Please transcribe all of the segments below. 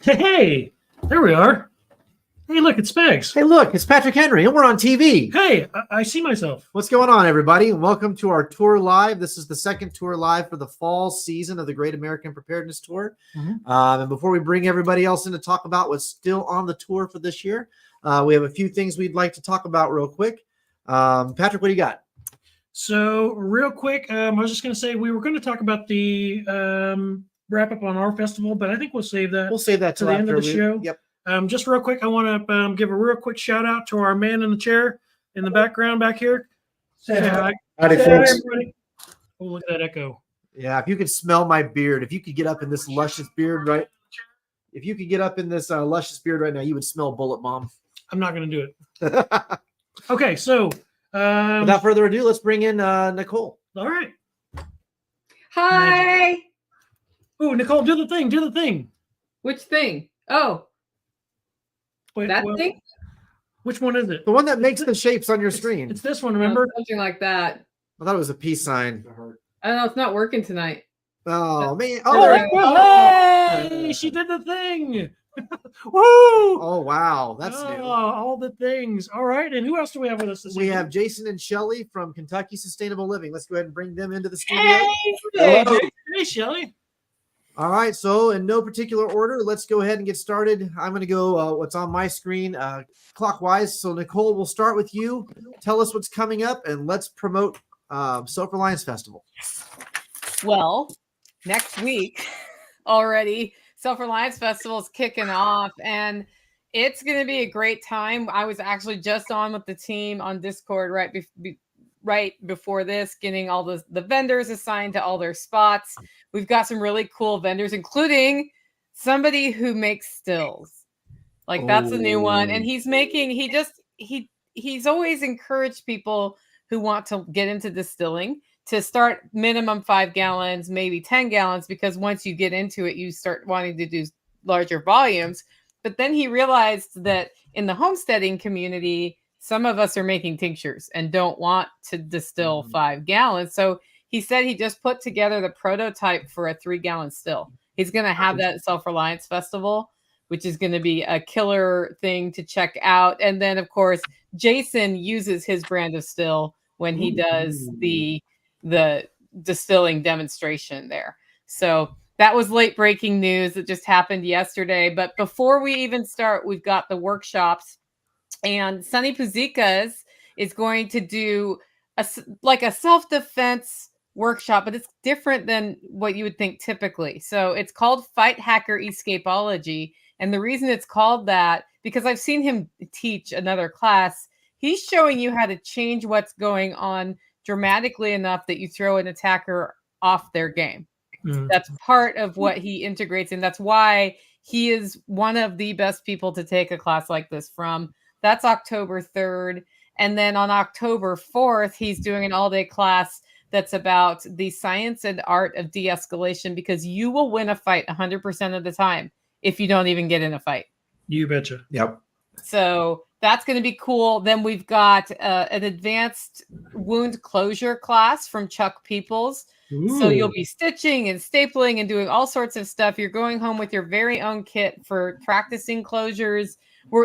Hey, there we are. Hey, look, it's Spags. Hey, look, it's Patrick Henry, and we're on TV. Hey, I see myself. What's going on, everybody? Welcome to our tour live. This is the second tour live for the fall season of the Great American Preparedness Tour. And before we bring everybody else in to talk about what's still on the tour for this year, we have a few things we'd like to talk about real quick. Patrick, what do you got? So, real quick, I was just going to say we were going to talk about the wrap up on our festival, but I think we'll save that. We'll save that to the end of the show. Yep. Just real quick, I want to give a real quick shout out to our man in the chair in the background back here. Say hi. Howdy, folks. Everybody. Oh, look at that echo. Yeah, if you could smell my beard, if you could get up in this luscious beard right now, you would smell Bullet Bomb. I'm not going to do it. Okay, so without further ado, let's bring in Nicole. All right. Hi. Oh, Nicole, do the thing. Do the thing. Which thing? Oh, wait, that thing? Which one is it? The one that makes the shapes on your screen. It's this one, remember? Something like that. I thought it was a peace sign. I don't know. It's not working tonight. Oh, man. Hey, she did the thing. Woo! Oh, wow. That's new. All the things. All right. And who else do we have with us this evening? We have Jason and Shelly from Kentucky Sustainable Living. Let's go ahead and bring them into the studio. Hey, Shelly. All right. So in no particular order, let's go ahead and get started. I'm going to go what's on my screen clockwise. So Nicole, we'll start with you. Tell us what's coming up and let's promote Self-Reliance Festival. Well, next week already, Self-Reliance Festival is kicking off and it's going to be a great time. I was actually just on with the team on Discord right before this, getting all the vendors assigned to all their spots. We've got some really cool vendors, including somebody who makes stills. Like that's a new one. And he's always encouraged people who want to get into distilling to start minimum 5 gallons, maybe 10 gallons, because once you get into it, you start wanting to do larger volumes. But then he realized that in the homesteading community, some of us are making tinctures and don't want to distill 5 gallons. So he said he just put together the prototype for a 3-gallon still. He's going to have that at Self-Reliance Festival, which is going to be a killer thing to check out. And then, of course, Jason uses his brand of still when he does the distilling demonstration there. So that was late breaking news that just happened yesterday. But before we even start, we've got the workshops. And Sunny Puzikas is going to do a self-defense workshop, but it's different than what you would think typically. So it's called Fight Hacker Escapology. And the reason it's called that, because I've seen him teach another class, he's showing you how to change what's going on dramatically enough that you throw an attacker off their game. That's part of what he integrates. And that's why he is one of the best people to take a class like this from. That's October 3rd. And then on October 4th, he's doing an all-day class that's about the science and art of de-escalation, because you will win a fight 100% of the time if you don't even get in a fight. You betcha. Yep. So that's going to be cool. Then we've got an advanced wound closure class from Chuck Peoples. Ooh. So you'll be stitching and stapling and doing all sorts of stuff. You're going home with your very own kit for practicing closures.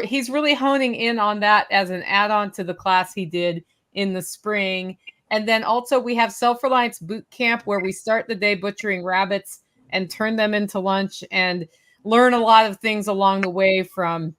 He's really honing in on that as an add-on to the class he did in the spring. And then also we have Self-Reliance Boot Camp, where we start the day butchering rabbits and turn them into lunch and learn a lot of things along the way, from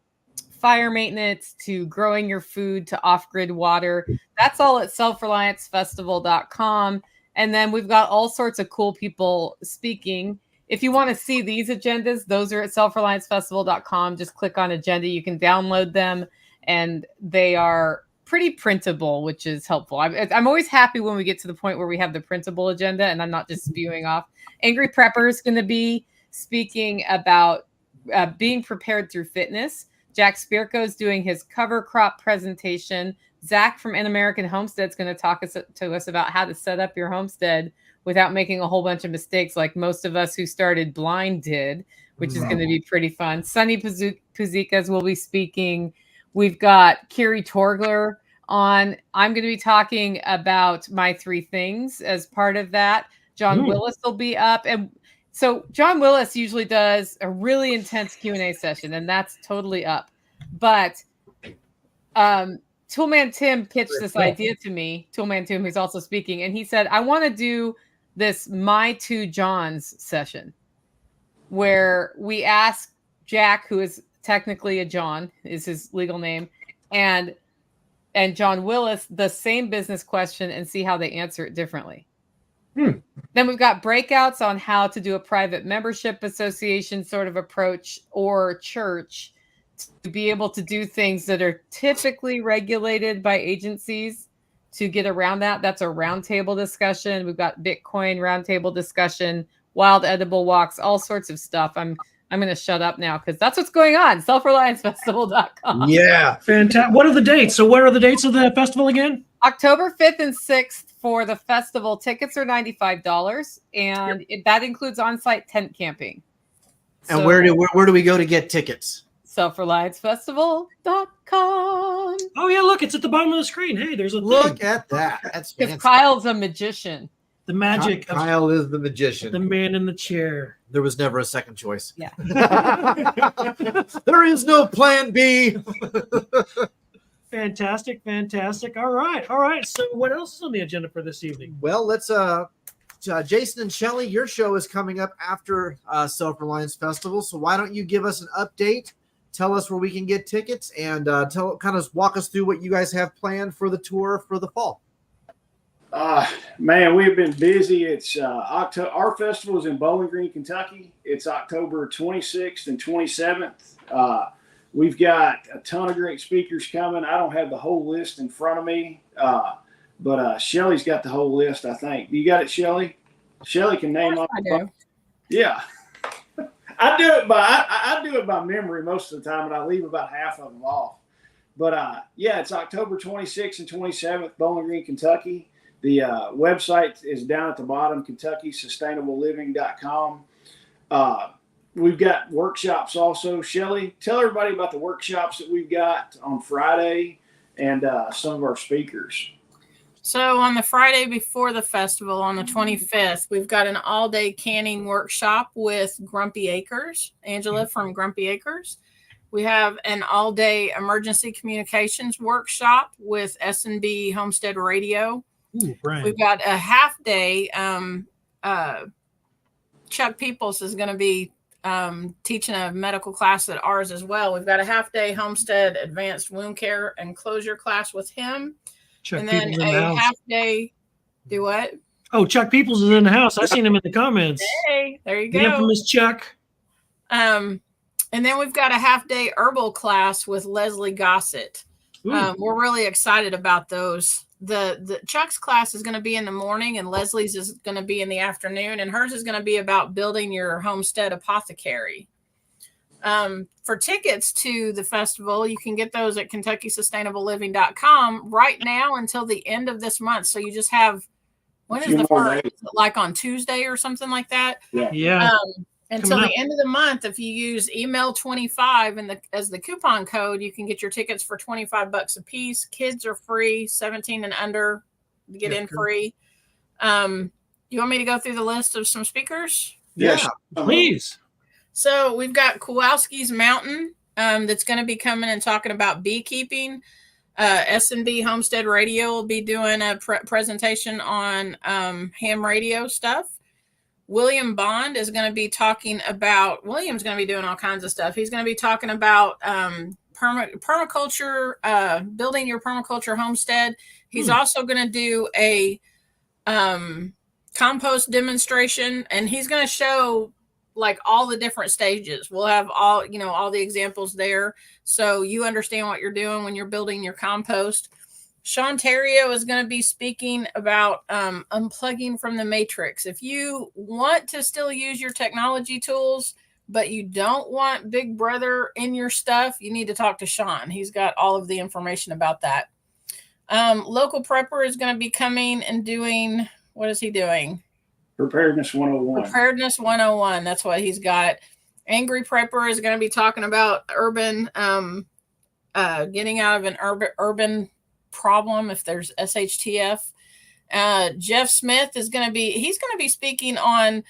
fire maintenance to growing your food to off-grid water. That's all at selfreliancefestival.com. And then we've got all sorts of cool people speaking. If you want to see these agendas, those are at selfreliancefestival.com. Just click on agenda. You can download them, and they are pretty printable, which is helpful. I'm always happy when we get to the point where we have the printable agenda and I'm not just spewing off. Angry Prepper is going to be speaking about being prepared through fitness. Jack Spirko is doing his cover crop presentation. Zach from An American Homestead is going to talk to us about how to set up your homestead without making a whole bunch of mistakes like most of us who started blind did, which is going to be pretty fun. Sunny Puzikas will be speaking. We've got Kiri Torgler on. I'm going to be talking about my 3 things as part of that. John Willis will be up. And So John Willis usually does a really intense Q&A session, and that's totally up. But Toolman Tim pitched this idea to me, Toolman Tim, who's also speaking, and he said, I want to do this My Two Johns session where we ask Jack, who is technically a John, is his legal name, and John Willis the same business question and see how they answer it differently. Then we've got breakouts on how to do a private membership association sort of approach or church to be able to do things that are typically regulated by agencies to get around that. That's a roundtable discussion. We've got Bitcoin roundtable discussion, wild edible walks, all sorts of stuff. I'm going to shut up now because that's what's going on. Selfreliancefestival.com. Yeah. Fantastic. What are the dates? So what are the dates of the festival again? October 5th and 6th for the festival. Tickets are $95, and that includes on-site tent camping. And So, where do we go to get tickets? selfreliancefestival.com. Oh yeah, look, it's at the bottom of the screen. Hey, there's a Look thing. at that. That's Because fancy. Kyle's a magician. The magic of Kyle is the magician. the man in the chair. There was never a second choice. Yeah. There is no plan B. Fantastic. All right. So what else is on the agenda for this evening? Well, let's Jason and Shelley, your show is coming up after Self-Reliance Festival. So why don't you give us an update? Tell us where we can get tickets and walk us through what you guys have planned for the tour for the fall. Man, we've been busy. It's October. Our festival is in Bowling Green, Kentucky. It's October 26th and 27th. We've got a ton of great speakers coming. I don't have the whole list in front of me, but Shelley's got the whole list, I think. You got it, Shelley? Shelley can name off. I do. Yeah. I do it by memory most of the time, and I leave about half of them off. But yeah, it's October 26th and 27th, Bowling Green, Kentucky. The website is down at the bottom, KentuckySustainableLiving.com. We've got workshops also. Shelley, tell everybody about the workshops that we've got on Friday and some of our speakers. So on the Friday before the festival, on the 25th, we've got an all-day canning workshop with Grumpy Acres, Angela from Grumpy Acres. We have an all-day emergency communications workshop with S&B Homestead Radio. Ooh, Brian. We've got a half-day. Chuck Peoples is going to be teaching a medical class at ours as well. We've got a half-day Homestead Advanced Wound Care and Closure class with him. Chuck And then Peoples in the a house. half day. Do what? Oh, Chuck Peoples is in the house. I seen him in the comments. Hey, there you The go. infamous Chuck. And then we've got a half day herbal class with Leslie Gossett. Ooh. We're really excited about those. The Chuck's class is going to be in the morning, and Leslie's is going to be in the afternoon, and hers is going to be about building your homestead apothecary. For tickets to the festival, you can get those at KentuckySustainableLiving.com right now until the end of this month. So you just have, when is the first? Like on Tuesday or something like that? Yeah. Until Coming the end of the month, if you use email 25 as the coupon code, you can get your tickets for $25 a piece. Kids are free, 17 and under, you get in free. You want me to go through the list of some speakers? Yes. Please. So we've got Kowalski's Mountain that's going to be coming and talking about beekeeping. S&B Homestead Radio will be doing a presentation on ham radio stuff. William Bond is going to be talking about, William's going to be doing all kinds of stuff. He's going to be talking about permaculture, building your permaculture homestead. He's also going to do a compost demonstration, and he's going to show like all the different stages. We'll have all the examples there, so you understand what you're doing when you're building your compost. Sean Terrio is going to be speaking about unplugging from the matrix. If you want to still use your technology tools, but you don't want Big Brother in your stuff, you need to talk to Sean. He's got all of the information about that. Local Prepper is going to be coming and doing, what is he doing? Preparedness 101. Preparedness 101. That's what he's got. Angry Prepper is going to be talking about urban, getting out of an urban problem if there's SHTF. Jeff Smith is going to be speaking on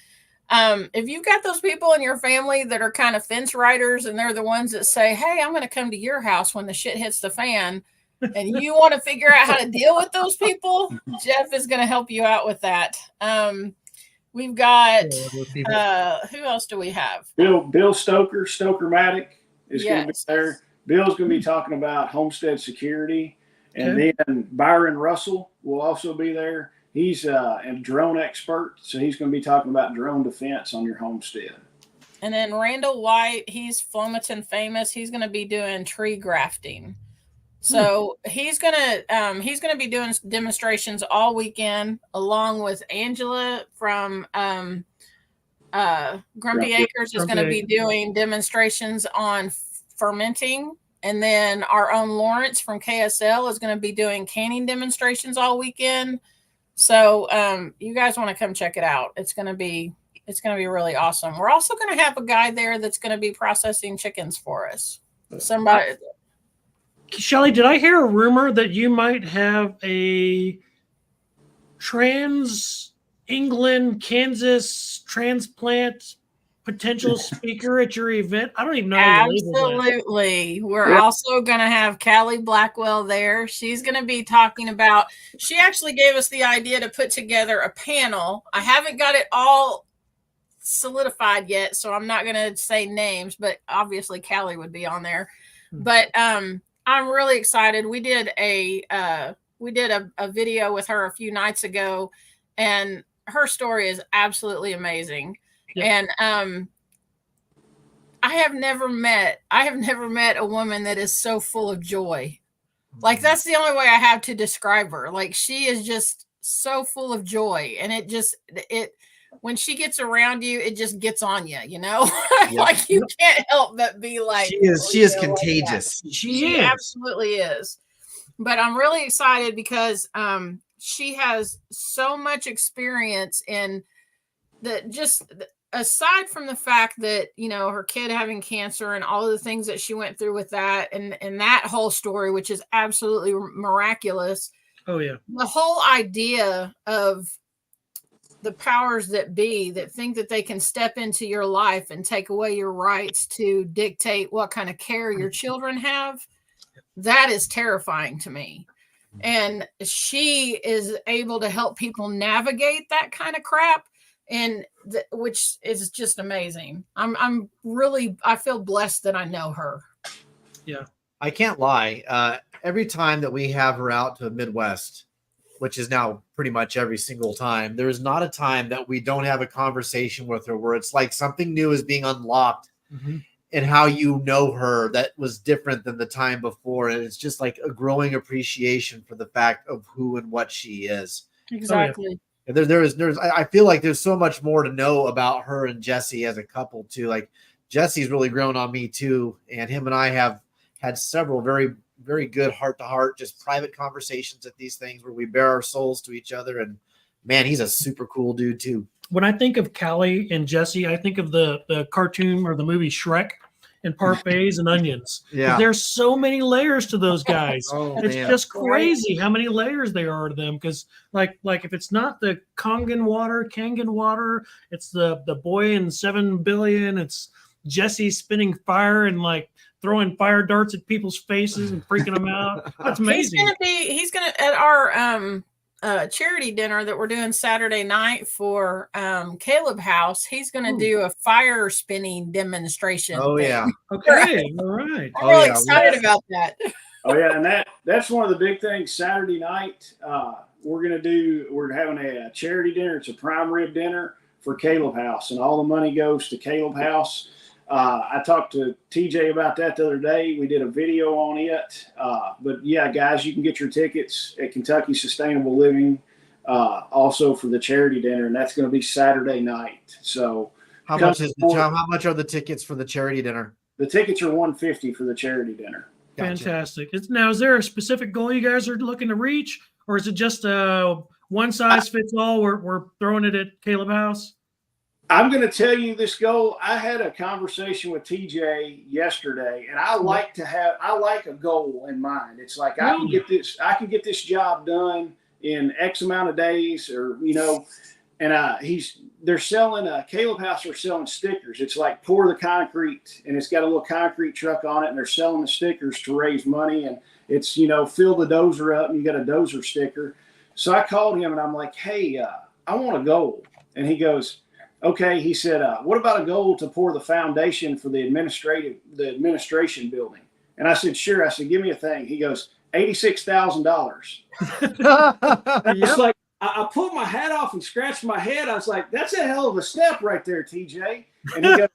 If you've got those people in your family that are kind of fence riders and they're the ones that say, hey, I'm going to come to your house when the shit hits the fan, and you want to figure out how to deal with those people, Jeff is going to help you out with that. We've got, who else do we have? Bill Stoker-Matic is going to be Yes. there. Bill's going to be talking about homestead security. And then Byron Russell will also be there. He's a drone expert, so he's going to be talking about drone defense on your homestead. And then Randall White, he's Flomaton famous. He's going to be doing tree grafting. So he's gonna be doing demonstrations all weekend, along with Angela from Grumpy Acres is going to be doing demonstrations on fermenting, and then our own Lawrence from KSL is going to be doing canning demonstrations all weekend. So you guys want to come check it out? It's going to be really awesome. We're also going to have a guy there that's going to be processing chickens for us. Somebody. Shelly, did I hear a rumor that you might have a trans England, Kansas transplant potential speaker at your event? I don't even know. Absolutely. We're also going to have Callie Blackwell there. She's going to be talking about, she actually gave us the idea to put together a panel. I haven't got it all solidified yet, so I'm not going to say names, but obviously Callie would be on there. But I'm really excited. We did a video with her a few nights ago, and her story is absolutely amazing. Yep. And I have never met a woman that is so full of joy. Like, that's the only way I have to describe her. Like, she is just so full of joy, and it when she gets around you, it just gets on you, you know. Like, you can't help but be like, she is contagious. Like she absolutely is. But I'm really excited because she has so much experience in that. Just aside from the fact that, you know, her kid having cancer and all of the things that she went through with that, and that whole story, which is absolutely miraculous. Oh yeah. The whole idea of the powers that be that think that they can step into your life and take away your rights to dictate what kind of care your children have, that is terrifying to me. And she is able to help people navigate that kind of crap, and which is just amazing. I feel blessed that I know her. Yeah. I can't lie. Every time that we have her out to the Midwest, which is now pretty much every single time, there is not a time that we don't have a conversation with her where it's like something new is being unlocked and how you know her that was different than the time before. And it's just like a growing appreciation for the fact of who and what she is. Exactly. I feel like there's so much more to know about her and Jesse as a couple too. Like, Jesse's really grown on me too. And him and I have had several very, very good heart-to-heart, just private conversations at these things where we bare our souls to each other. And man, he's a super cool dude too. When I think of Callie and Jesse, I think of the cartoon or the movie Shrek and parfaits and onions. Yeah. There's so many layers to those guys. It's man. just crazy how many layers there are to them. Because like if it's not the Kangen water, it's the boy in 7 billion. It's Jesse spinning fire and like throwing fire darts at people's faces and freaking them out. That's amazing. He's gonna at our charity dinner that we're doing Saturday night for Caleb House. He's gonna do a fire spinning demonstration. Oh thing. Yeah. Okay. All right. I'm really excited about that. Oh yeah, and that's one of the big things. Saturday night, we're having a charity dinner. It's a prime rib dinner for Caleb House, and all the money goes to Caleb House. I talked to TJ about that the other day. We did a video on it. But yeah, guys, you can get your tickets at Kentucky Sustainable Living, also for the charity dinner, and that's going to be Saturday night. So how much are the tickets for the charity dinner? The tickets are $150 for the charity dinner. Gotcha. Fantastic. Now, is there a specific goal you guys are looking to reach, or is it just one size fits all? We're throwing it at Caleb House. I'm going to tell you this goal. I had a conversation with TJ yesterday, and I like a goal in mind. It's like, I can get this job done in X amount of days, or, you know, and they're selling Caleb House are selling stickers. It's like pour the concrete, and it's got a little concrete truck on it, and they're selling the stickers to raise money. And it's, you know, fill the dozer up, and you got a dozer sticker. So I called him, and I'm like, hey, I want a goal. And he goes, okay. He said, what about a goal to pour the foundation for the administration building? And I said, sure. I said, give me a thing. He goes, $86,000. I was like, I pulled my hat off and scratched my head. I was like, that's a hell of a step right there, TJ. And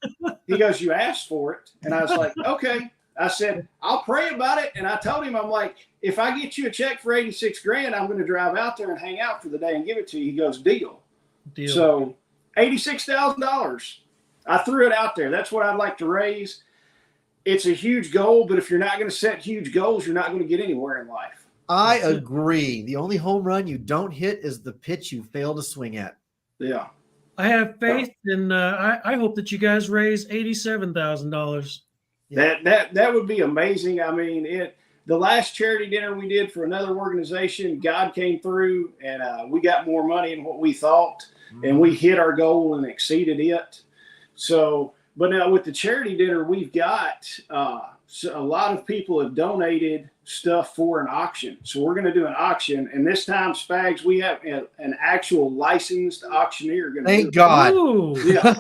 he goes, you asked for it. And I was like, okay. I said, I'll pray about it. And I told him, I'm like, if I get you a check for 86 grand, I'm going to drive out there and hang out for the day and give it to you. He goes, deal. So $86,000. I threw it out there. That's what I'd like to raise. It's a huge goal, but if you're not going to set huge goals, you're not going to get anywhere in life. I agree. The only home run you don't hit is the pitch you fail to swing at. Yeah. I have faith, and I hope that you guys raise $87,000. That would be amazing. I mean, the last charity dinner we did for another organization, God came through, and we got more money than what we thought, and we hit our goal and exceeded it. So, but now with the charity dinner, we've got a lot of people have donated stuff for an auction. So we're going to do an auction, and this time, Spags, we have an actual licensed auctioneer. Thank God. Yeah.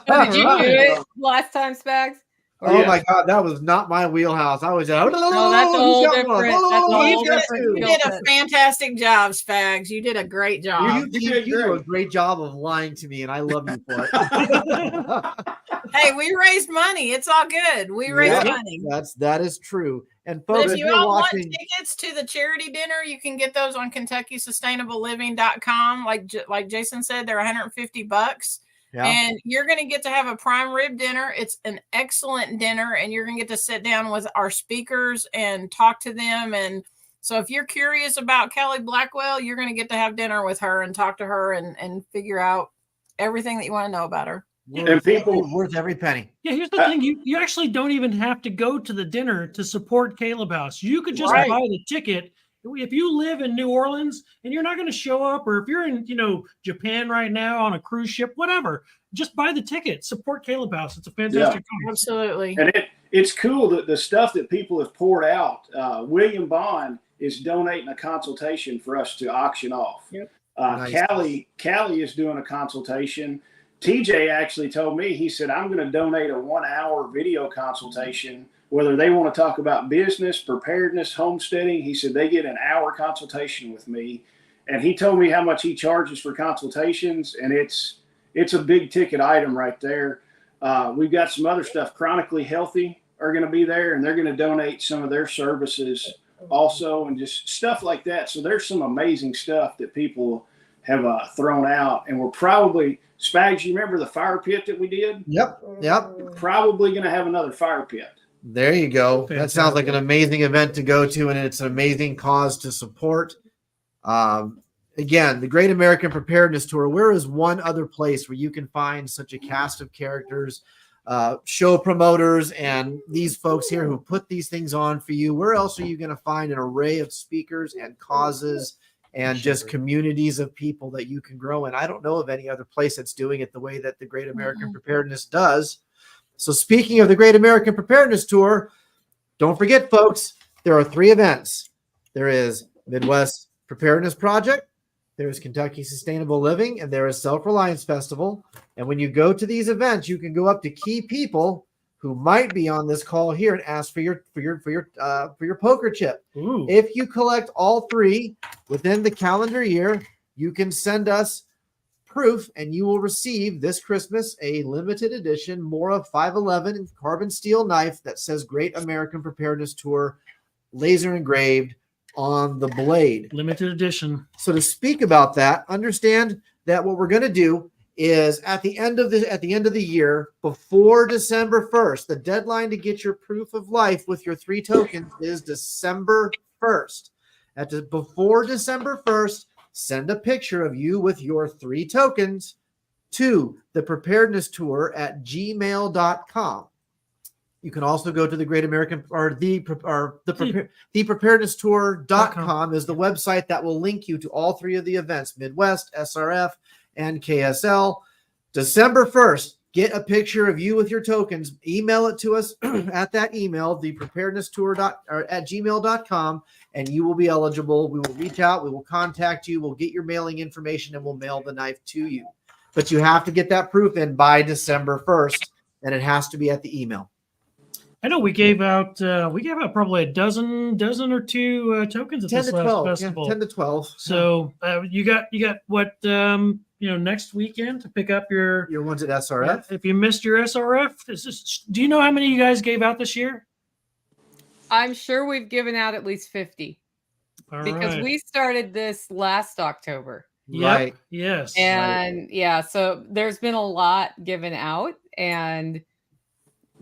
Did you do it last time, Spags? Oh my God, that was not my wheelhouse. I was that's a whole different. You did a fantastic job, Spags. You did a great job. You do a great job of lying to me, and I love you for it. Hey, we raised money. It's all good. We raised money. That is true. And folks, but if you all want tickets to the charity dinner, you can get those on KentuckySustainableLiving.com. Like Jason said, they're $150. Yeah. And you're going to get to have a prime rib dinner. It's an excellent dinner, and you're going to get to sit down with our speakers and talk to them. And so if you're curious about Kelly Blackwell, you're going to get to have dinner with her and talk to her and figure out everything that you want to know about her. And people worth every penny. Yeah, here's the thing. You actually don't even have to go to the dinner to support Caleb House. You could just buy the ticket. If you live in New Orleans and you're not going to show up, or if you're in, Japan right now on a cruise ship, whatever, just buy the ticket. Support Caleb House. It's a fantastic cause. Absolutely. And it's cool that the stuff that people have poured out. William Bond is donating a consultation for us to auction off. Yep. Nice. Callie is doing a consultation. TJ actually told me, he said, I'm going to donate a 1-hour video consultation, whether they want to talk about business, preparedness, homesteading. He said they get an hour consultation with me. And he told me how much he charges for consultations. And it's a big ticket item right there. We've got some other stuff. Chronically Healthy are going to be there, and they're going to donate some of their services also, and just stuff like that. So there's some amazing stuff that people have thrown out. And we're probably, Spags, you remember the fire pit that we did? Yep. We're probably going to have another fire pit. There you go. That sounds like an amazing event to go to, and it's an amazing cause to support. Again, the Great American Preparedness Tour, where is one other place where you can find such a cast of characters, show promoters, and these folks here who put these things on for you? Where else are you going to find an array of speakers and causes and just communities of people that you can grow in? I don't know of any other place that's doing it the way that the Great American Preparedness does. So speaking of the Great American Preparedness Tour, don't forget, folks, there are 3 events. There is Midwest Preparedness Project, there is Kentucky Sustainable Living, and there is Self-Reliance Festival. And when you go to these events, you can go up to key people who might be on this call here and ask for your poker chip. Ooh. If you collect all 3 within the calendar year, you can send us proof, and you will receive this Christmas a limited edition Mora 511 carbon steel knife that says Great American Preparedness Tour laser engraved on the blade. Limited edition. So to speak about that, understand that what we're going to do is at the end of the year, before December 1st, the deadline to get your proof of life with your 3 tokens is December 1st. Before December 1st, send a picture of you with your 3 tokens to the preparedness tour at gmail.com. You can also go to the Great American or the preparedness tour.com is the website that will link you to all 3 of the events, Midwest, SRF, NKSL. December 1st, get a picture of you with your tokens. Email it to us at that email, thepreparednesstour@gmail.com, and you will be eligible. We will reach out. We will contact you. We'll get your mailing information, and we'll mail the knife to you. But you have to get that proof in by December 1st, and it has to be at the email. I know we gave out probably a dozen or two tokens at 10 this to last 12. festival. Yeah, 10 to 12. So you got what next weekend to pick up your ones at SRF. If you missed your SRF, do you know how many you guys gave out this year? I'm sure we've given out at least 50 because we started this last October. Right. Yes. And so there's been a lot given out, and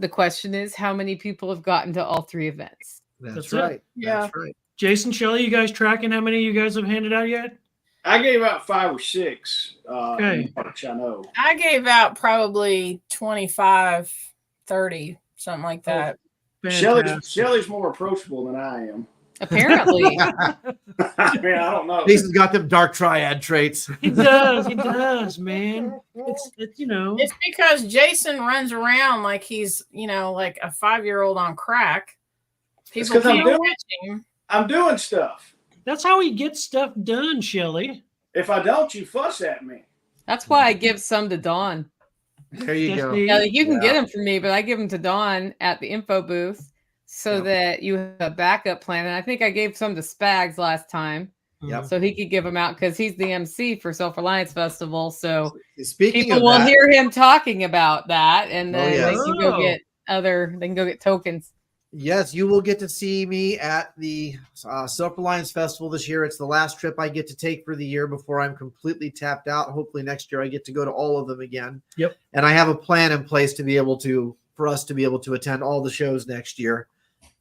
the question is how many people have gotten to all 3 events. That's right. Right. Yeah. That's right. Jason, Shelley, you guys tracking how many you guys have handed out yet? I gave out 5 or 6 Okay. in March, I know. I gave out probably 25, 30, something like that. Shelley's more approachable than I am. Apparently. I mean, I don't know. Jason's got them dark triad traits. He does, man. It's It's because Jason runs around like he's, like a 5-year-old on crack. People 'cause can't catch him. I'm doing stuff. that's how he gets stuff done, Shelley. If I don't, you fuss at me. That's why I give some to Dawn. There you go. Yes, Yeah, you can get them from me, but I give them to Dawn at the info booth so that you have a backup plan. And I think I gave some to Spags last time. Yep. So he could give them out because he's the MC for Self-Reliance Festival. So Speaking people of will that, hear him talking about that, and then yes. they can go get tokens. yes, you will get to see me at the Self-Reliance Festival this year. It's the last trip I get to take for the year before I'm completely tapped out. Hopefully next year I get to go to all of them again. Yep. And I have a plan in place for us to be able to attend all the shows next year.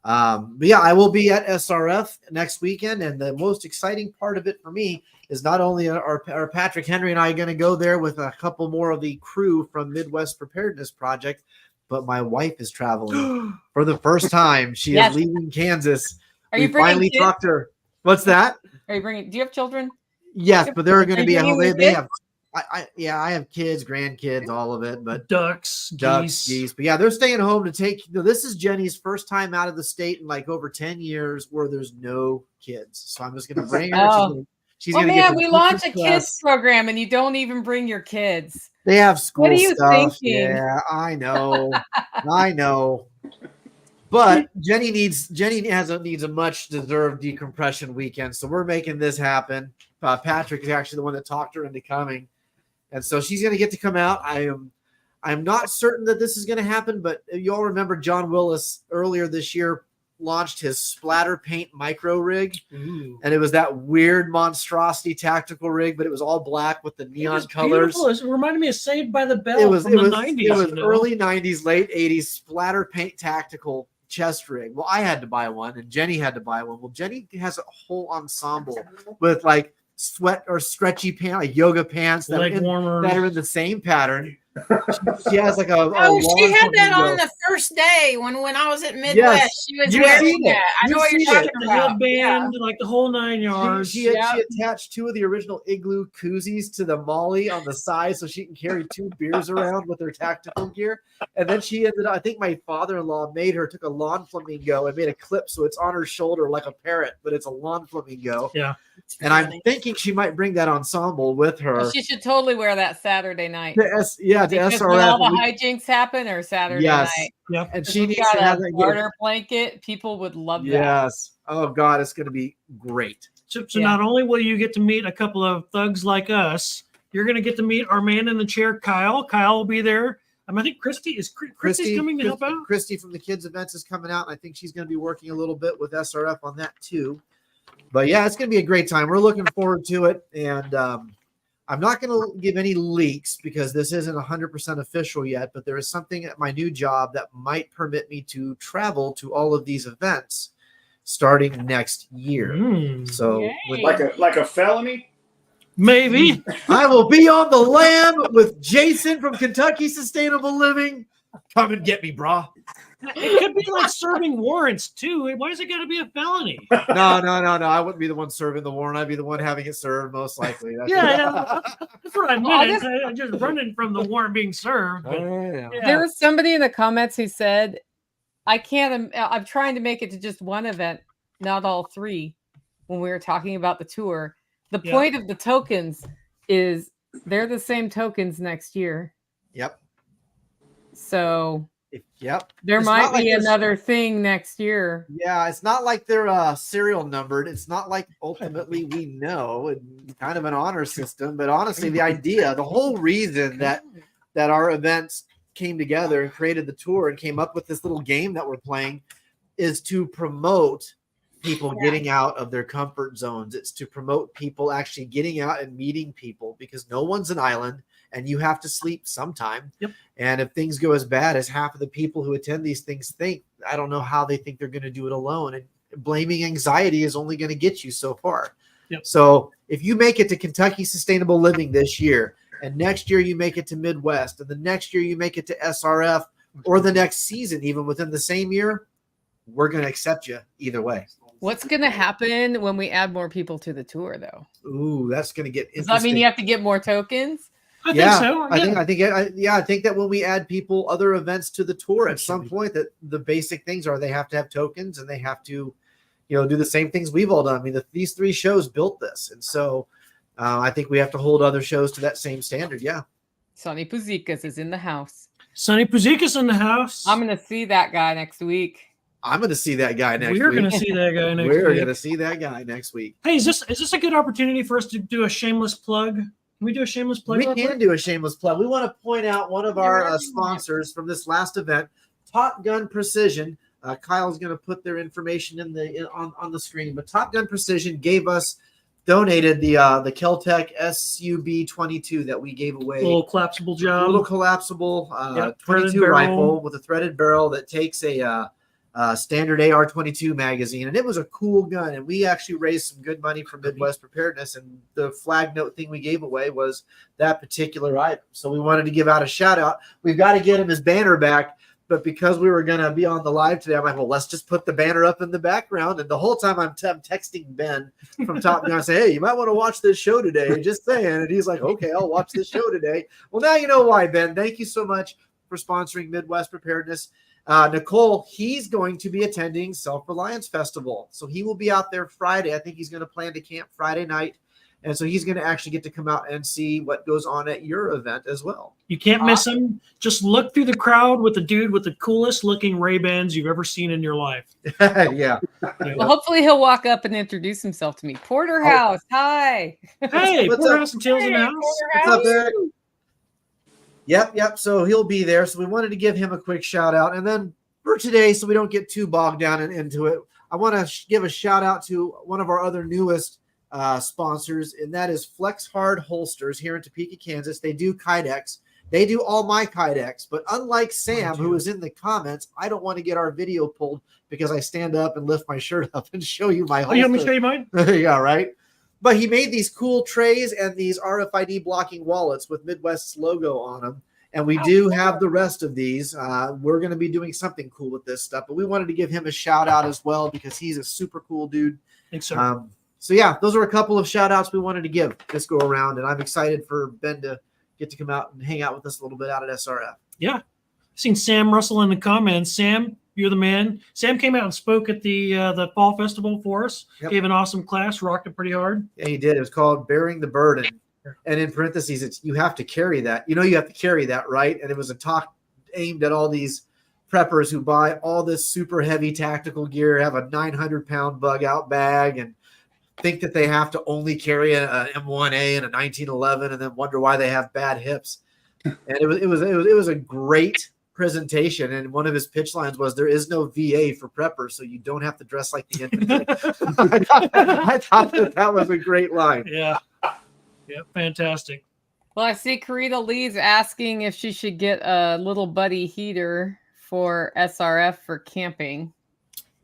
But yeah, I will be at SRF next weekend, and the most exciting part of it for me is not only are Patrick Henry and I going to go there with a couple more of the crew from Midwest Preparedness Project, but my wife is traveling for the first time. She Yes. is leaving Kansas. Are you We bringing finally kids? talked to her. What's that? Are you bringing? Do you have children? Yes, but they're going Are to be you at home. bringing They your have. I have kids, grandkids, all of it, but Ducks, geese. But yeah, they're staying home to take. This is Jenny's first time out of the state in like over 10 years where there's no kids. So I'm just going to bring her. Oh. She's Well, going to man, get. we launch a kids program, and you don't even bring your kids. They have school What are you stuff. thinking? Yeah, I know. I know. But Jenny needs a much deserved decompression weekend, so we're making this happen. Patrick is actually the one that talked her into coming, and so she's going to get to come out. I'm not certain that this is going to happen, but you all remember John Willis earlier this year launched his splatter paint micro rig, and it was that weird monstrosity tactical rig, but it was all black with the neon colors. Beautiful. It reminded me of Saved by the Bell It was from the 90s. It was you know? early 90s, late 80s splatter paint tactical chest rig. Well, I had to buy one, and Jenny had to buy one. Well, Jenny has a whole ensemble with like sweat or stretchy pants, like yoga pants that Leg warmers. are in the same pattern. She has like a She had that long on the first day when I was at Midwest. Yes. She was You've wearing seen it. that. I know You've what you're seen it. talking The about. headband, like the whole 9 yards. She attached 2 of the original Igloo koozies to the Molly on the side so she can carry 2 beers around with her tactical gear. And then she ended up, I think my father-in-law took a lawn flamingo and made a clip so it's on her shoulder like a parrot, but it's a lawn flamingo. Yeah. And I'm thinking she might bring that ensemble with her. Well, she should totally wear that Saturday night. To Because SRF. when all the hijinks happen or Saturday Yes. night. Yep. And 'Cause she we've needs got to have a that. garter blanket. People would love that. Yes. Oh God, it's going to be great. So Yeah. not only will you get to meet a couple of thugs like us, you're going to get to meet our man in the chair, Kyle. Kyle will be there. I think Christy's coming to help out. Christy from the kids events is coming out. And I think she's going to be working a little bit with SRF on that too. But yeah, it's going to be a great time. We're looking forward to it. And I'm not going to give any leaks because this isn't 100% official yet, but there is something at my new job that might permit me to travel to all of these events starting next year. So Yay. Like a felony. Maybe. I will be on the lam with Jason from Kentucky Sustainable Living. Come and get me, brah. It could be like serving warrants too. Why is it got to be a felony? No. I wouldn't be the one serving the warrant. I'd be the one having it served, most likely. That's what I Well, meant. I'm just running from the warrant being served. But, Yeah. There was somebody in the comments who said, I'm trying to make it to just one event, not all three, when we were talking about the tour. The point of the tokens is they're the same tokens next year. Yep. So Yep. there It's might not like be there's- another thing next year. Yeah, it's not like they're serial numbered. It's not like ultimately we know, and kind of an honor system. But honestly, the whole reason that our events came together and created the tour and came up with this little game that we're playing is to promote people getting out of their comfort zones. It's to promote people actually getting out and meeting people, because no one's an island and you have to sleep sometime. Yep. And if things go as bad as half of the people who attend these things think, I don't know how they think they're going to do it alone. And blaming anxiety is only going to get you so far. Yep. So if you make it to Kentucky Sustainable Living this year, and next year you make it to Midwest, and the next year you make it to SRF, or the next season, even within the same year, we're going to accept you either way. What's going to happen when we add more people to the tour, though? Ooh, that's going to get Does interesting. that mean you have to get more tokens? I think so. I think that when we add people, other events to the tour, at some point, that the basic things are they have to have tokens and they have to, do the same things we've all done. I mean, these three shows built this, and so I think we have to hold other shows to that same standard. Yeah. Sonny Puzikas is in the house. Sonny Puzikas in the house. I'm going to see that guy next week. I'm going to see that guy next week. We're going to see that guy next week. We're going to see that guy next week. Hey, is this a good opportunity for us to do a shameless plug? Can we do a shameless plug? We can do a shameless plug. We want to point out one of our sponsors from this last event, Top Gun Precision. Kyle's going to put their information on the screen, but Top Gun Precision donated the Keltec SUB-22 that we gave away. A little collapsible A job. little collapsible 22 barrel. rifle with a threaded barrel that takes a standard AR-22 magazine, and it was a cool gun. And we actually raised some good money for Midwest Preparedness, and the flag note thing we gave away was that particular item. So we wanted to give out a shout out. We've got to get him his banner back, but because we were going to be on the live today, I'm like, well, let's just put the banner up in the background. And the whole time I'm texting Ben from Top Gun, I say, hey, you might want to watch this show today. Just saying. And he's like, okay, I'll watch this show today. Well, now you know why, Ben. Thank you so much for sponsoring Midwest Preparedness. Nicole, he's going to be attending Self-Reliance Festival. So he will be out there Friday. I think he's going to plan to camp Friday night. And so he's going to actually get to come out and see what goes on at your event as well. You can't miss him. Just look through the crowd with the dude with the coolest looking Ray-Bans you've ever seen in your life. Yeah. Well, hopefully he'll walk up and introduce himself to me. Porterhouse, hi. Hey, What's Porterhouse and Tails in the house. What's up, Eric? Yep. So he'll be there. So we wanted to give him a quick shout out. And then for today, so we don't get too bogged down into it, I want to give a shout out to one of our other newest sponsors, and that is Flex Hard Holsters here in Topeka, Kansas. They do Kydex. They do all my Kydex. But unlike Sam, who is in the comments, I don't want to get our video pulled because I stand up and lift my shirt up and show you my holster. Oh, you want me to show you mine? Yeah, right. But he made these cool trays and these RFID blocking wallets with Midwest's logo on them. And we do have the rest of these. We're going to be doing something cool with this stuff. But we wanted to give him a shout out as well because he's a super cool dude. Thanks, sir. So, yeah, those are a couple of shout outs we wanted to give this go around. And I'm excited for Ben to get to come out and hang out with us a little bit out at SRF. Yeah. I've seen Sam Russell in the comments. Sam, you're the man. Sam came out and spoke at the fall festival for us. Yep. Gave an awesome class, rocked it pretty hard. Yeah, he did. It was called Bearing the Burden. And in parentheses, it's you have to carry that. You have to carry that, right? And it was a talk aimed at all these preppers who buy all this super heavy tactical gear, have a 900-pound bug out bag, and think that they have to only carry an M1A and a 1911, and then wonder why they have bad hips. And it was a great presentation. And one of his pitch lines was, "There is no VA for preppers, so you don't have to dress like the infantry." I thought that was a great line. Yeah. Yeah, fantastic. Well, I see Karita Lee's asking if she should get a little buddy heater for SRF for camping.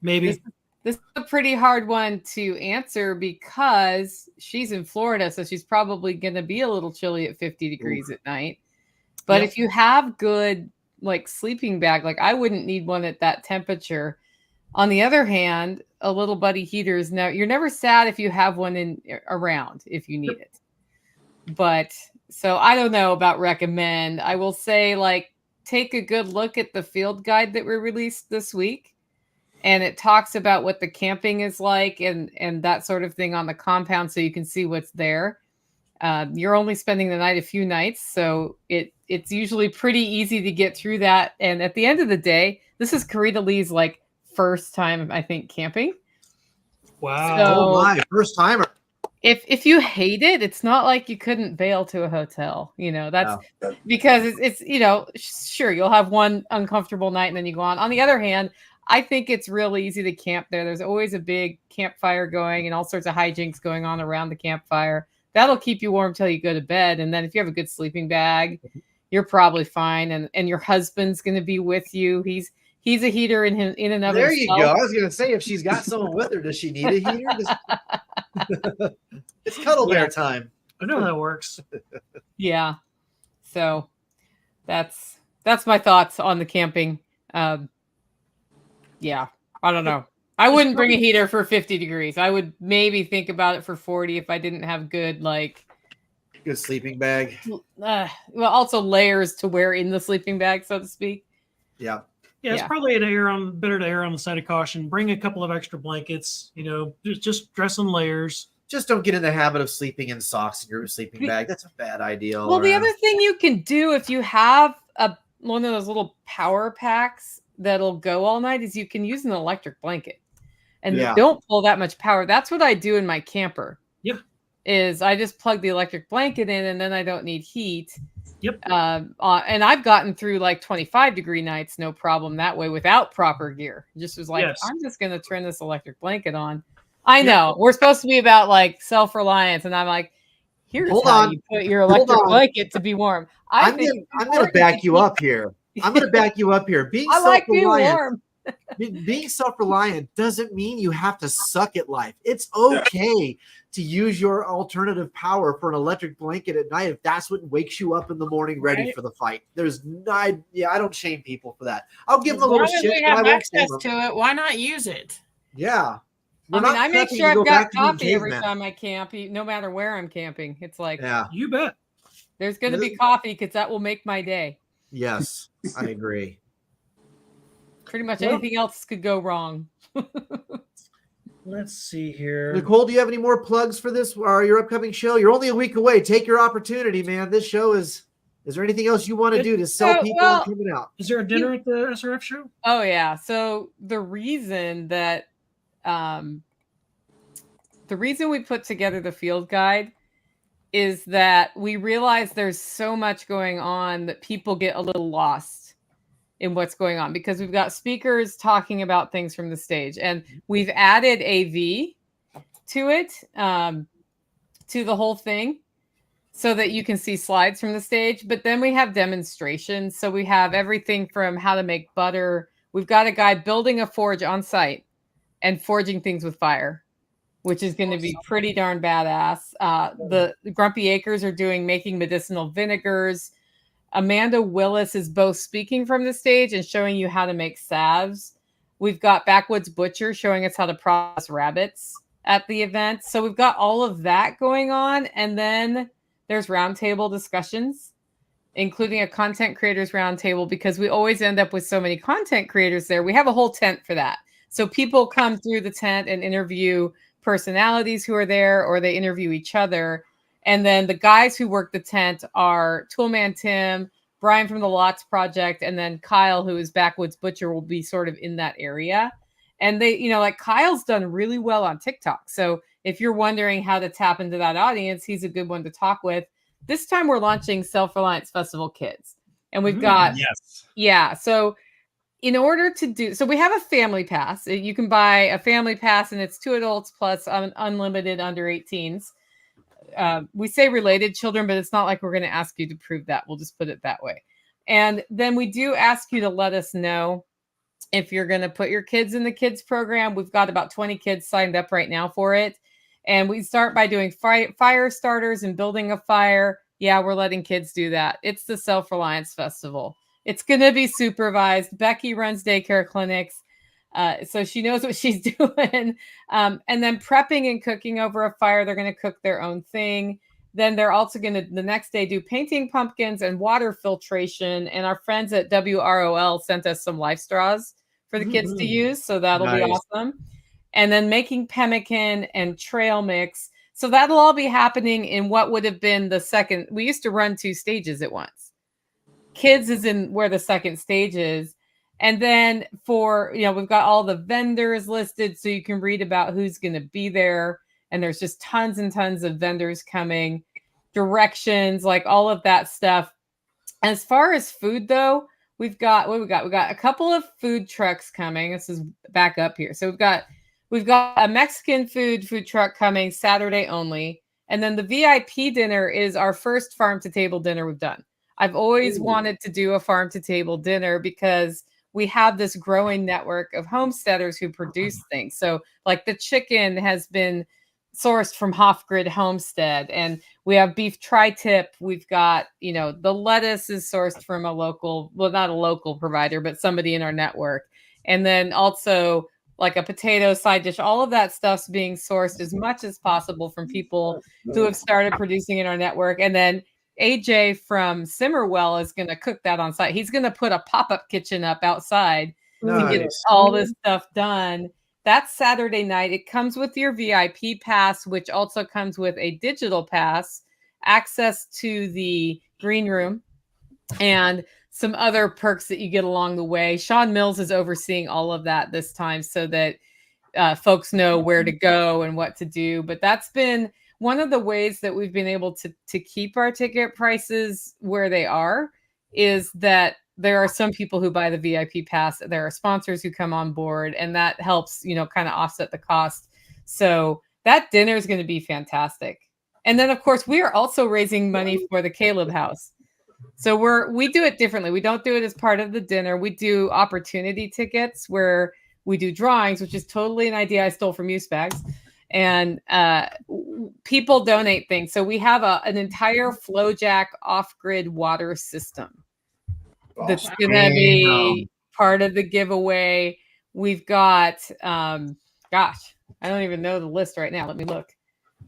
Maybe. This is a pretty hard one to answer because she's in Florida, so she's probably going to be a little chilly at 50 degrees at night. But if you have good like sleeping bag. Like I wouldn't need one at that temperature. On the other hand, a little buddy heater is you're never sad if you have one in around if you need it. But so I don't know about recommend. I will say like take a good look at the field guide that we released this week. And it talks about what the camping is like and that sort of thing on the compound so you can see what's there. You're only spending the night a few nights, so it's usually pretty easy to get through that. And at the end of the day, this is Karita Lee's like first time, I think, camping. Wow. So, Oh my, first timer. If you hate it, it's not like you couldn't bail to a hotel. That's because it's sure you'll have one uncomfortable night and then you go on. On the other hand, I think it's real easy to camp there. There's always a big campfire going and all sorts of hijinks going on around the campfire. That'll keep you warm till you go to bed. And then if you have a good sleeping bag, you're probably fine. And your husband's going to be with you. He's a heater in and of himself. There you go. I was going to say, if she's got someone with her, does she need a heater? It's cuddle bear time. I know that works. Yeah. So that's my thoughts on the camping. Yeah, I don't know. I wouldn't bring a heater for 50 degrees. I would maybe think about it for 40 if I didn't have good sleeping bag. Well, also layers to wear in the sleeping bag, so to speak. Yeah. Yeah, it's probably better to err on the side of caution. Bring a couple of extra blankets. Just dress in layers. Just don't get in the habit of sleeping in socks in your sleeping bag. That's a bad idea. Well, the other thing you can do if you have one of those little power packs that'll go all night is you can use an electric blanket and don't pull that much power. That's what I do in my camper. Yeah. Is I just plug the electric blanket in and then I don't need heat. Yep. And I've gotten through like 25-degree nights, no problem that way without proper gear. Just was like, I'm just going to turn this electric blanket on. I know we're supposed to be about like self-reliance. And I'm like, here's how you put your electric blanket to be warm. I'm going to back you up here. I'm going to back you up here. Being self-reliant, being self-reliant doesn't mean you have to suck at life. It's okay to use your alternative power for an electric blanket at night if that's what wakes you up in the morning ready for the fight. I don't shame people for that. I'll give them a little shit. We have access to it. Why not use it? Yeah. I make sure I've got coffee every time I camp, no matter where I'm camping. It's like, you bet. There's going to be coffee because that will make my day. Yes, I agree. Pretty much anything else could go wrong. Let's see here. Nicole, do you have any more plugs for this or your upcoming show? You're only a week away. Take your opportunity, man. This show is there anything else you want to do to sell people on coming out? Is there a dinner at the SRF show? Oh, yeah. So the reason that we put together the field guide is that we realize there's so much going on that people get a little lost in what's going on because we've got speakers talking about things from the stage and we've added AV to it, to the whole thing so that you can see slides from the stage. But then we have demonstrations. So we have everything from how to make butter. We've got a guy building a forge on site and forging things with fire, which is going to be pretty darn badass. The Grumpy Acres are making medicinal vinegars. Amanda Willis is both speaking from the stage and showing you how to make salves. We've got Backwoods Butcher showing us how to process rabbits at the event. So we've got all of that going on. And then there's roundtable discussions, including a content creators roundtable, because we always end up with so many content creators there. We have a whole tent for that. So people come through the tent and interview personalities who are there, or they interview each other. And then the guys who work the tent are Toolman Tim, Brian from the Lots Project, and then Kyle, who is Backwoods Butcher, will be sort of in that area. And they, like Kyle's done really well on TikTok. So if you're wondering how to tap into that audience, he's a good one to talk with. This time we're launching Self-Reliance Festival Kids. And we've got, so in order to do, so we have a family pass. You can buy a family pass and it's 2 adults plus unlimited under 18s. We say related children, but it's not like we're going to ask you to prove that. We'll just put it that way. And then we do ask you to let us know if you're going to put your kids in the kids program. We've got about 20 kids signed up right now for it. And we start by doing fire starters and building a fire. Yeah, we're letting kids do that. It's the Self-Reliance Festival. It's going to be supervised. Becky runs daycare clinics. So she knows what she's doing. And then prepping and cooking over a fire. They're going to cook their own thing. Then they're also going to the next day do painting pumpkins and water filtration. And our friends at WROL sent us some life straws for the kids to use. So that'll be awesome. And then making pemmican and trail mix. So that'll all be happening in what would have been the second. We used to run 2 stages at once. Kids is in where the second stage is. And then we've got all the vendors listed so you can read about who's going to be there. And there's just tons and tons of vendors coming, directions, like all of that stuff. As far as food, though, we've got a couple of food trucks coming. This is back up here. So we've got a Mexican food truck coming Saturday only. And then the VIP dinner is our first farm to table dinner we've done. I've always wanted to do a farm to table dinner because we have this growing network of homesteaders who produce things. So like the chicken has been sourced from Hofgrid Homestead, and we have beef tri-tip. We've got, the lettuce is sourced from not a local provider, but somebody in our network. And then also like a potato side dish, all of that stuff's being sourced as much as possible from people who have started producing in our network. And then AJ from Simmerwell is going to cook that on site. He's going to put a pop-up kitchen up outside to get all this stuff done. That's Saturday night. It comes with your VIP pass, which also comes with a digital pass, access to the green room, and some other perks that you get along the way. Sean Mills is overseeing all of that this time so that folks know where to go and what to do. But that's been one of the ways that we've been able to keep our ticket prices where they are, is that there are some people who buy the VIP pass. There are sponsors who come on board, and that helps, kind of offset the cost. So that dinner is going to be fantastic. And then, of course, we are also raising money for the Caleb House. So we do it differently. We don't do it as part of the dinner. We do opportunity tickets where we do drawings, which is totally an idea I stole from Bags. And people donate things. So we have an entire FlowJack off-grid water system that's going to be part of the giveaway. We've got, I don't even know the list right now. Let me look.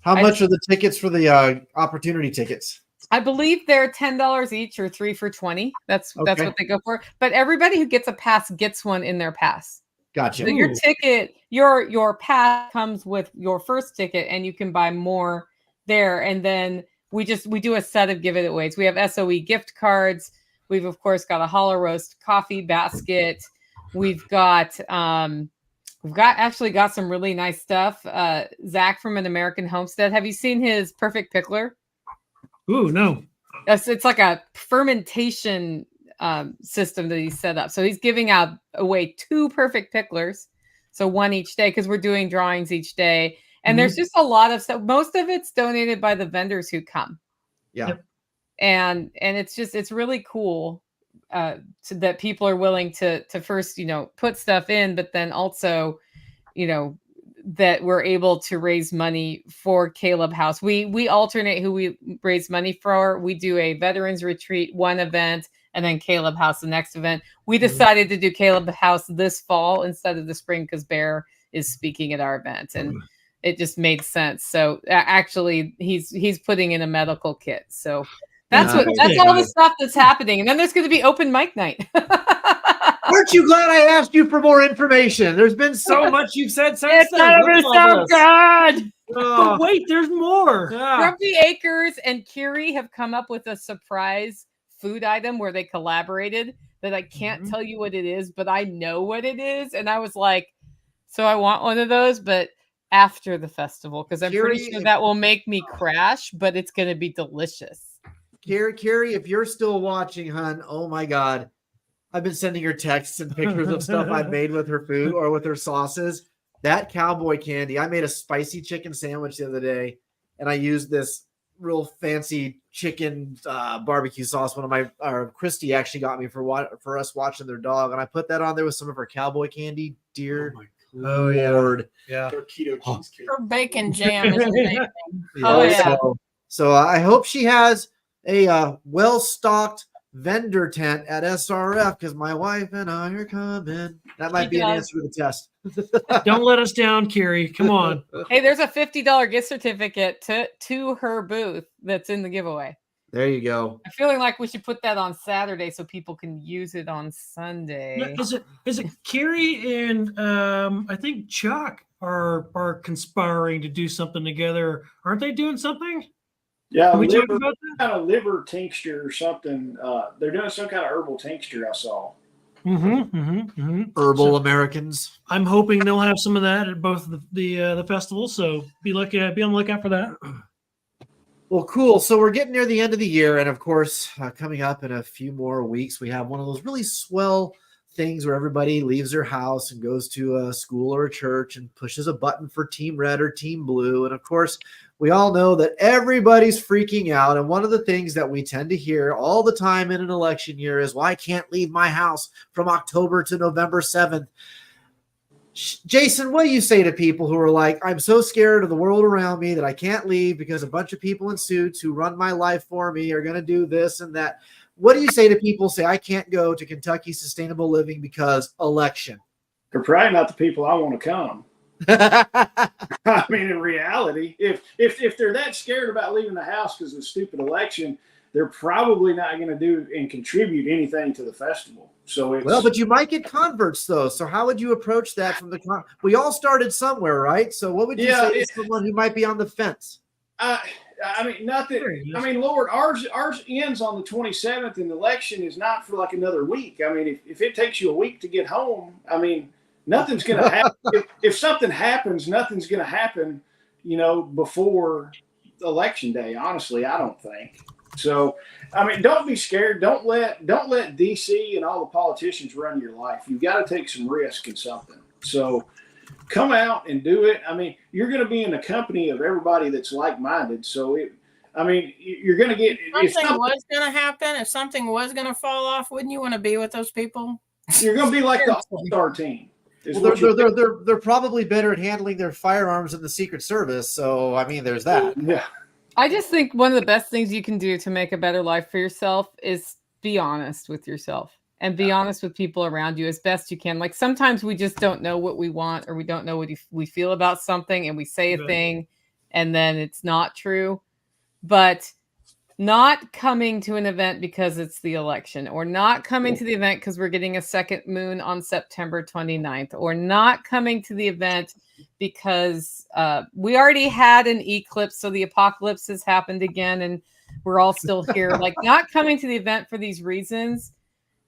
How much are the tickets for the opportunity tickets? I believe they're $10 each or 3 for $20. That's what they go for. But everybody who gets a pass gets one in their pass. Gotcha. So your ticket, your pass comes with your first ticket, and you can buy more there. And then we do a set of giveaways. We have SOE gift cards. We've of course got a Hollow Roast coffee basket. We've got some really nice stuff. Zach from An American Homestead. Have you seen his perfect pickler? Ooh, no. It's like a fermentation system that he's set up. So he's giving away 2 perfect picklers. So 1 each day, because we're doing drawings each day. And there's just a lot of stuff. Most of it's donated by the vendors who come. Yeah. Yep. And it's really cool that people are willing to first, put stuff in, but then also, that we're able to raise money for Caleb House. We alternate who we raise money for. We do a veterans retreat one event, and then Caleb House the next event. We decided to do Caleb House this fall instead of the spring because Bear is speaking at our event, and it just made sense. So actually, he's putting in a medical kit. So that's all the stuff that's happening. And then there's going to be open mic night. Aren't you glad I asked you for more information? There's been so much you've said since it's never so good. But wait, there's more. Grumpy Acres and Curie have come up with a surprise food item where they collaborated that I can't tell you what it is, but I know what it is. And I was like, so I want one of those, but after the festival, because I'm pretty sure that will make me crash, but it's going to be delicious. Carrie, if you're still watching, hon, oh my God. I've been sending her texts and pictures of stuff I've made with her food or with her sauces. That cowboy candy, I made a spicy chicken sandwich the other day, and I used this real fancy chicken barbecue sauce. Christy actually got me for us watching their dog, and I put that on there with some of her cowboy candy. Dear Lord. Yeah. Keto cheesecake. Her bacon jam is amazing. Oh, yeah. So I hope she has a well-stocked vendor tent at SRF because my wife and I are coming. That might be an answer to the test. Don't let us down, Carrie. Come on. Hey, there's a $50 gift certificate to her booth that's in the giveaway. There you go. I'm feeling like we should put that on Saturday so people can use it on Sunday. Is it Carrie and I think Chuck are conspiring to do something together? Aren't they doing something? Yeah, Can we talk about that? Kind of liver tincture or something. They're doing some kind of herbal tincture. I saw. Herbal So, Americans. I'm hoping they'll have some of that at both the festivals. So be on the lookout for that. Well, cool. So we're getting near the end of the year, and of course, coming up in a few more weeks, we have one of those really swell things where everybody leaves their house and goes to a school or a church and pushes a button for Team Red or Team Blue. And of course, we all know that everybody's freaking out. And one of the things that we tend to hear all the time in an election year is, well, I can't leave my house from October to November 7th. Jason, what do you say to people who are like, I'm so scared of the world around me that I can't leave because a bunch of people in suits who run my life for me are going to do this and that? What do you say to people who say, I can't go to Kentucky Sustainable Living because election? They're probably not the people I want to come. I mean, in reality, if they're that scared about leaving the house because of the stupid election, they're probably not going to do and contribute anything to the festival. So well, but you might get converts though. So how would you approach that from the we all started somewhere, right? So what would you say to someone who might be on the fence? I mean, nothing. I mean, Lord, ours ends on the 27th, and the election is not for like another week. I mean, if it takes you a week to get home, I mean, nothing's going to happen. If something happens, nothing's going to happen, before election day. Honestly, I don't think. So, I mean, don't be scared. Don't let DC and all the politicians run your life. You've got to take some risk in something. So, come out and do it. I mean, you're going to be in the company of everybody that's like-minded. So, you're going to get. If something was going to happen, if something was going to fall off, wouldn't you want to be with those people? You're going to be like the All-Star team. Well, they're probably better at handling their firearms in the Secret Service. So, I mean, there's that. Yeah. I just think one of the best things you can do to make a better life for yourself is be honest with yourself and be honest with people around you as best you can. Like sometimes we just don't know what we want or we don't know what we feel about something and we say a thing and then it's not true. But not coming to an event because it's the election or not coming to the event because we're getting a second moon on September 29th or not coming to the event because we already had an eclipse. So the apocalypse has happened again and we're all still here. Like not coming to the event for these reasons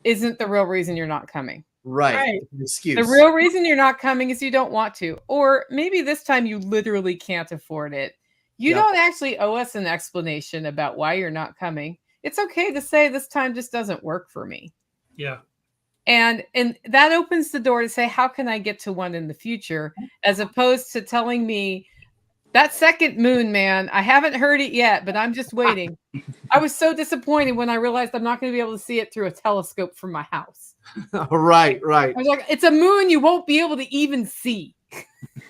isn't the real reason you're not coming. Right. Excuse. The real reason you're not coming is you don't want to, or maybe this time you literally can't afford it. You don't actually owe us an explanation about why you're not coming. It's okay to say this time just doesn't work for me. Yeah. And that opens the door to say, how can I get to one in the future? As opposed to telling me that second moon, man, I haven't heard it yet, but I'm just waiting. I was so disappointed when I realized I'm not going to be able to see it through a telescope from my house. Right. I was like, it's a moon you won't be able to even see.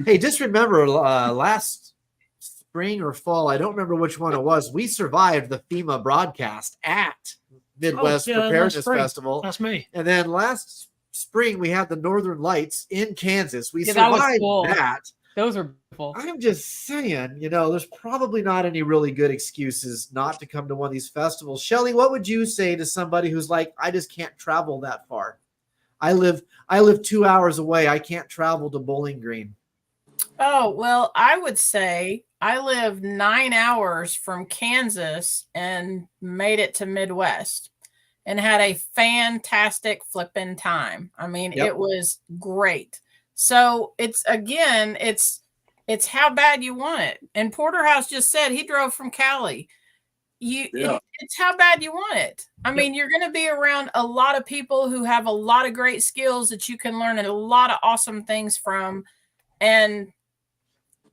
Hey, just remember last spring or fall, I don't remember which one it was. We survived the FEMA broadcast at Midwest Preparedness Festival. That's me. And then last spring we had the Northern Lights in Kansas. We survived that. Those are beautiful. I'm just saying, there's probably not any really good excuses not to come to one of these festivals. Shelly, what would you say to somebody who's like, I just can't travel that far? I live 2 hours away. I can't travel to Bowling Green. Oh, well, I would say I live 9 hours from Kansas and made it to Midwest and had a fantastic flipping time. I mean, It was great. So it's how bad you want it. And Porterhouse just said he drove from Cali. It's how bad you want it. I mean, you're going to be around a lot of people who have a lot of great skills that you can learn a lot of awesome things from. And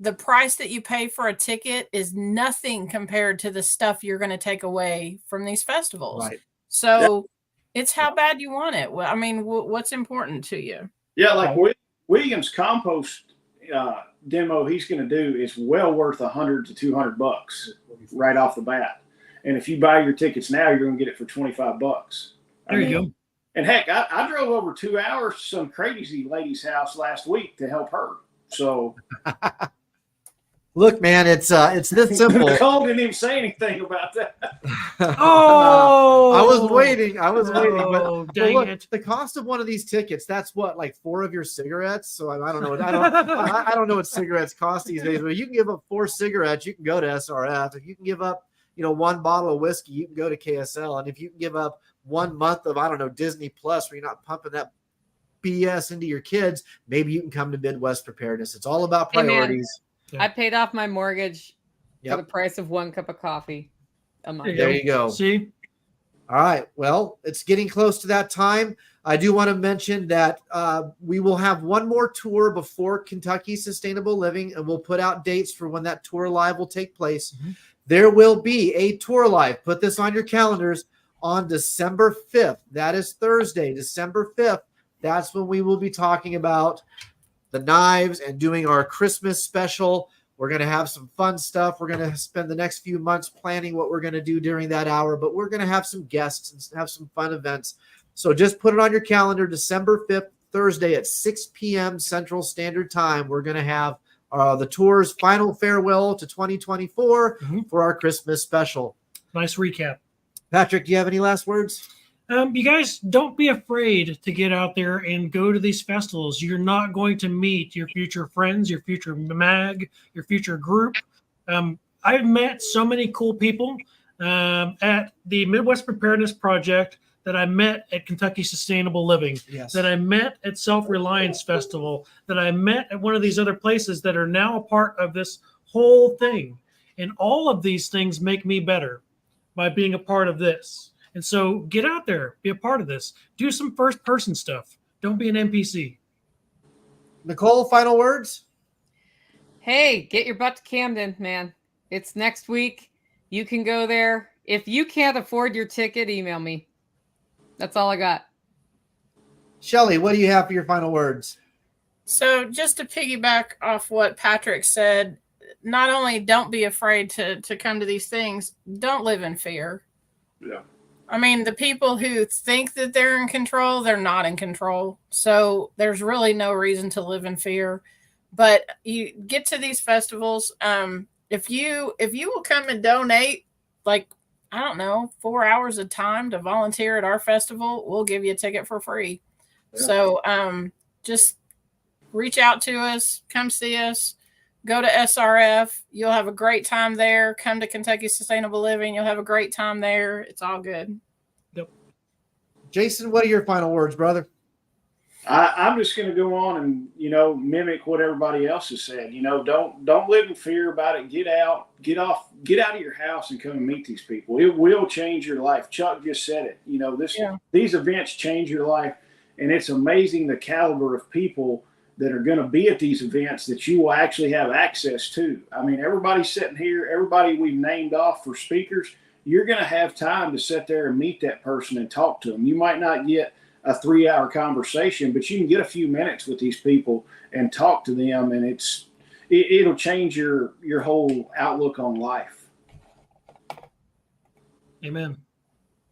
the price that you pay for a ticket is nothing compared to the stuff you're going to take away from these festivals. Right. So it's how bad you want it. Well, I mean, what's important to you? Yeah, like Williams' compost demo he's going to do is well worth $100 to $200 right off the bat. And if you buy your tickets now, you're going to get it for $25. There you go. And heck, I drove over 2 hours to some crazy lady's house last week to help her. So Look, man, it's this simple. Nicole didn't even say anything about that. Oh, I was waiting. Oh, But dang look, it. the cost of one of these tickets, that's what, like 4 of your cigarettes. So I don't know. I don't know what cigarettes cost these days, but you can give up 4 cigarettes, you can go to SRF. If you can give up, 1 bottle of whiskey, you can go to KSL. And if you can give up 1 month of, I don't know, Disney Plus, where you're not pumping that BS into your kids, maybe you can come to Midwest Preparedness. It's all about Hey, man. priorities. I paid off my mortgage Yep. for the price of 1 cup of coffee a month. There you go. See, All right. Well, it's getting close to that time. I do want to mention that we will have one more tour before Kentucky Sustainable Living, and we'll put out dates for when that tour live will take place. Mm-hmm. There will be a tour live. Put this on your calendars on December 5th. That is Thursday, December 5th. That's when we will be talking about the knives and doing our Christmas special. We're going to have some fun stuff. We're going to spend the next few months planning what we're going to do during that hour, but we're going to have some guests and have some fun events. So just put it on your calendar, December 5th, Thursday at 6 p.m. Central Standard Time. We're going to have the tour's final farewell to 2024 for our Christmas special. nice recap. Patrick, do you have any last words? You guys, don't be afraid to get out there and go to these festivals. You're not going to meet your future friends, your future mag, your future group. I've met so many cool people at the Midwest Preparedness Project that I met at Kentucky Sustainable Living, that I met at Self-Reliance Festival, that I met at one of these other places that are now a part of this whole thing. And all of these things make me better by being a part of this. And so get out there, be a part of this. Do some first-person stuff. Don't be an NPC. Nicole, final words? Hey, get your butt to Camden, man. It's next week. You can go there. If you can't afford your ticket, email me. That's all I got. Shelly, what do you have for your final words? So just to piggyback off what Patrick said, not only don't be afraid to come to these things, don't live in fear. Yeah. I mean, the people who think that they're in control, they're not in control. So there's really no reason to live in fear. But you get to these festivals. If you will come and donate, like, I don't know, 4 hours of time to volunteer at our festival, we'll give you a ticket for free. Yeah. So just reach out to us, come see us, go to SRF. You'll have a great time there. Come to Kentucky Sustainable Living. You'll have a great time there. It's all good. Yep. Jason, what are your final words, brother? I'm just going to go on and, mimic what everybody else has said. Don't live in fear about it. Get out of your house and come and meet these people. It will change your life. Chuck just said it. These events change your life, and it's amazing the caliber of people that are going to be at these events that you will actually have access to. I mean, everybody's sitting here, everybody we've named off for speakers, you're going to have time to sit there and meet that person and talk to them. You might not get a 3-hour conversation, but you can get a few minutes with these people and talk to them, and it'll change your whole outlook on life. Amen.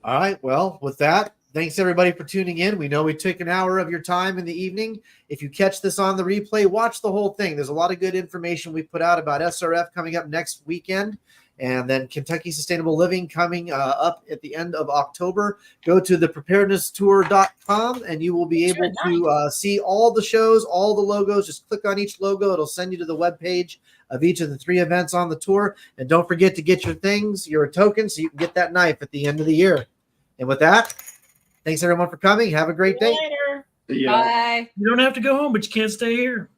All right. Well, with that, thanks everybody for tuning in. We know we took an hour of your time in the evening. If you catch this on the replay, watch the whole thing. There's a lot of good information we put out about SRF coming up next weekend, and then Kentucky Sustainable Living coming up at the end of October. Go to thepreparednesstour.com and you will be able to see all the shows, all the logos. Just click on each logo. It'll send you to the webpage of each of the 3 events on the tour. And don't forget to get your things, your tokens, so you can get that knife at the end of the year. And with that, thanks everyone for coming. Have a great day. Later. Yeah. Bye. You don't have to go home, but you can't stay here.